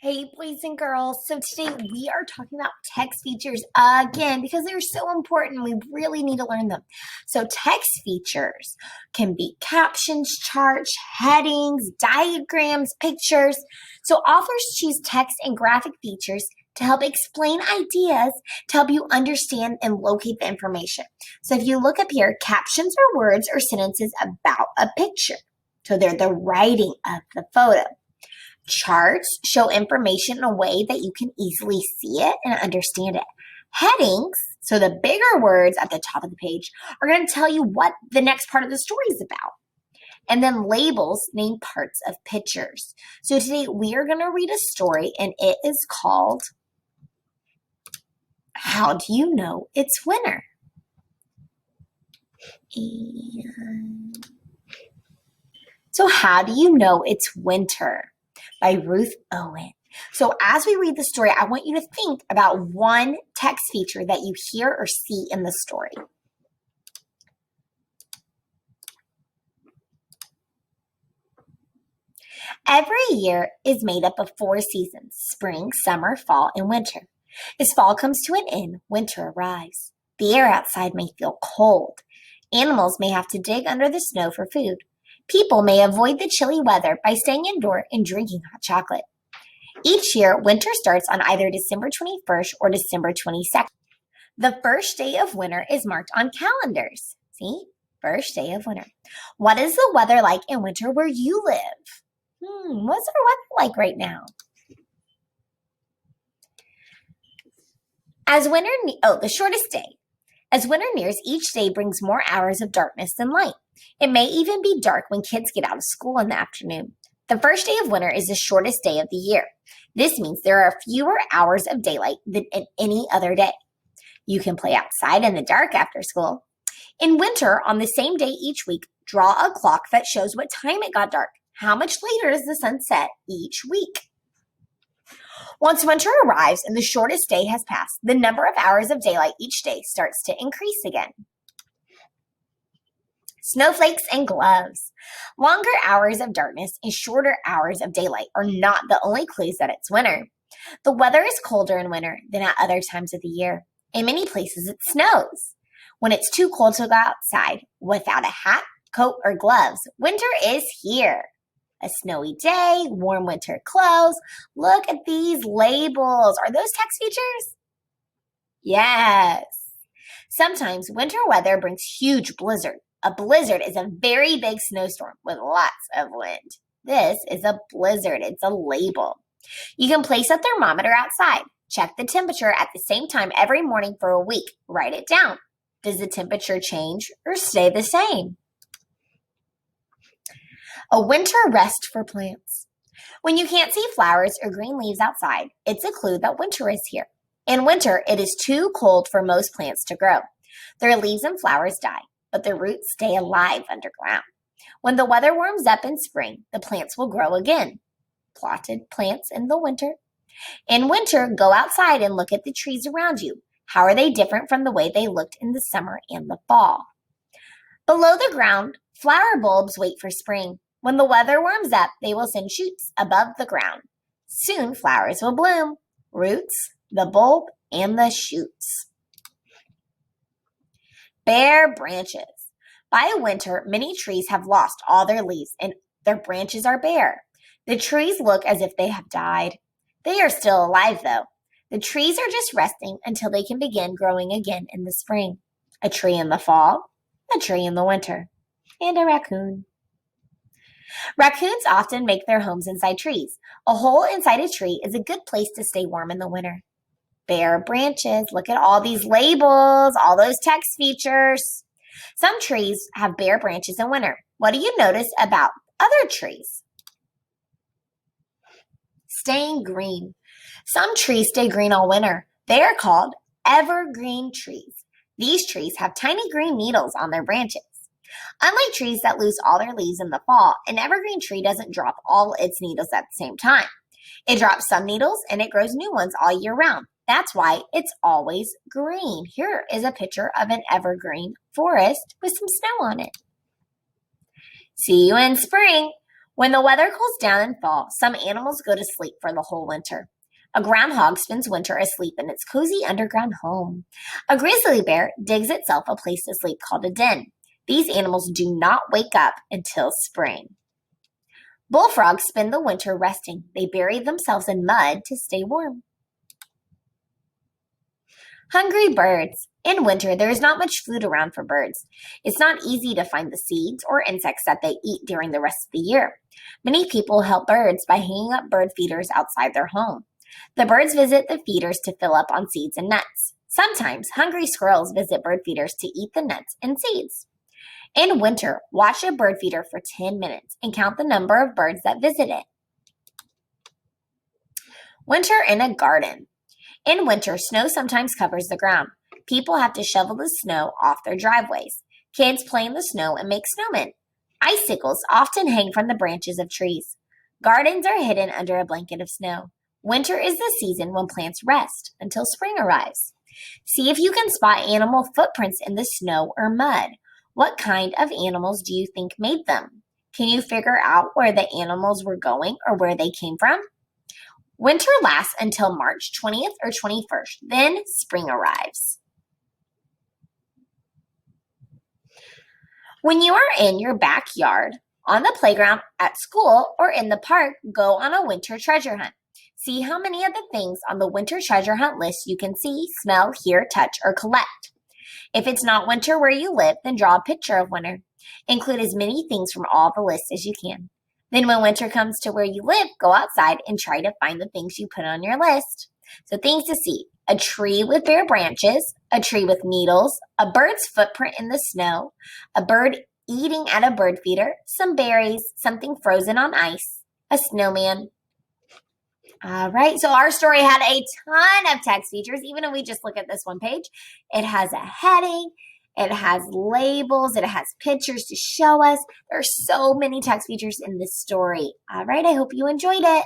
Hey, boys and girls. So today we are talking about text features again because they're so important. We really need to learn them. So text features can be captions, charts, headings, diagrams, pictures. So authors choose text and graphic features to help explain ideas to help you understand and locate the information. So if you look up here, captions are words or sentences about a picture. So they're the writing of the photo. Charts show information in a way that you can easily see it and understand it. Headings, so the bigger words at the top of the page, are going to tell you what the next part of the story is about. And then labels name parts of pictures. So today we are going to read a story and it is called How Do You Know It's Winter? So how do you know it's winter? By Ruth Owen. So as we read the story, I want you to think about one text feature that you hear or see in the story. Every year is made up of 4 seasons: spring, summer, fall, and winter. As fall comes to an end, winter arrives. The air outside may feel cold. Animals may have to dig under the snow for food. People may avoid the chilly weather by staying indoor and drinking hot chocolate. Each year, winter starts on either December 21st or December 22nd. The first day of winter is marked on calendars. See? First day of winter. What is the weather like in winter where you live? What's our weather like right now? The shortest day. As winter nears, each day brings more hours of darkness than light. It may even be dark when kids get out of school in the afternoon. The first day of winter is the shortest day of the year. This means there are fewer hours of daylight than in any other day. You can play outside in the dark after school. In winter, on the same day each week, draw a clock that shows what time it got dark. How much later does the sun set each week? Once winter arrives and the shortest day has passed, the number of hours of daylight each day starts to increase again. Snowflakes and gloves. Longer hours of darkness and shorter hours of daylight are not the only clues that it's winter. The weather is colder in winter than at other times of the year. In many places, it snows. When it's too cold to go outside without a hat, coat, or gloves, winter is here. A snowy day, warm winter clothes. Look at these labels. Are those text features? Yes. Sometimes winter weather brings huge blizzards. A blizzard is a very big snowstorm with lots of wind. This is a blizzard. It's a label. You can place a thermometer outside. Check the temperature at the same time every morning for a week. Write it down. Does the temperature change or stay the same? A winter rest for plants. When you can't see flowers or green leaves outside, it's a clue that winter is here. In winter, it is too cold for most plants to grow. Their leaves and flowers die, but their roots stay alive underground. When the weather warms up in spring, the plants will grow again. Plotted plants in the winter. In winter, go outside and look at the trees around you. How are they different from the way they looked in the summer and the fall? Below the ground, flower bulbs wait for spring. When the weather warms up, they will send shoots above the ground. Soon, flowers will bloom. Roots, the bulb, and the shoots. Bare branches. By winter, many trees have lost all their leaves and their branches are bare. The trees look as if they have died. They are still alive, though. The trees are just resting until they can begin growing again in the spring. A tree in the fall, a tree in the winter, and a raccoon. Raccoons often make their homes inside trees. A hole inside a tree is a good place to stay warm in the winter. Bare branches. Look at all these labels, all those text features. Some trees have bare branches in winter. What do you notice about other trees? Staying green. Some trees stay green all winter. They are called evergreen trees. These trees have tiny green needles on their branches. Unlike trees that lose all their leaves in the fall, an evergreen tree doesn't drop all its needles at the same time. It drops some needles and it grows new ones all year round. That's why it's always green. Here is a picture of an evergreen forest with some snow on it. See you in spring. When the weather cools down in fall, some animals go to sleep for the whole winter. A groundhog spends winter asleep in its cozy underground home. A grizzly bear digs itself a place to sleep called a den. These animals do not wake up until spring. Bullfrogs spend the winter resting. They bury themselves in mud to stay warm. Hungry birds. In winter, there is not much food around for birds. It's not easy to find the seeds or insects that they eat during the rest of the year. Many people help birds by hanging up bird feeders outside their home. The birds visit the feeders to fill up on seeds and nuts. Sometimes hungry squirrels visit bird feeders to eat the nuts and seeds. In winter, watch a bird feeder for 10 minutes and count the number of birds that visit it. Winter in a garden. In winter, snow sometimes covers the ground. People have to shovel the snow off their driveways. Kids play in the snow and make snowmen. Icicles often hang from the branches of trees. Gardens are hidden under a blanket of snow. Winter is the season when plants rest until spring arrives. See if you can spot animal footprints in the snow or mud. What kind of animals do you think made them? Can you figure out where the animals were going or where they came from? Winter lasts until March 20th or 21st. Then spring arrives. When you are in your backyard, on the playground, at school, or in the park, go on a winter treasure hunt. See how many of the things on the winter treasure hunt list you can see, smell, hear, touch, or collect. If it's not winter where you live, then draw a picture of winter. Include as many things from all the lists as you can. Then when winter comes to where you live, go outside and try to find the things you put on your list. So things to see: a tree with bare branches, a tree with needles, a bird's footprint in the snow, a bird eating at a bird feeder, some berries, something frozen on ice, a snowman. All right, so our story had a ton of text features. Even if we just look at this one page, it has a heading, it has labels, it has pictures to show us. There are so many text features in this story. All right, I hope you enjoyed it.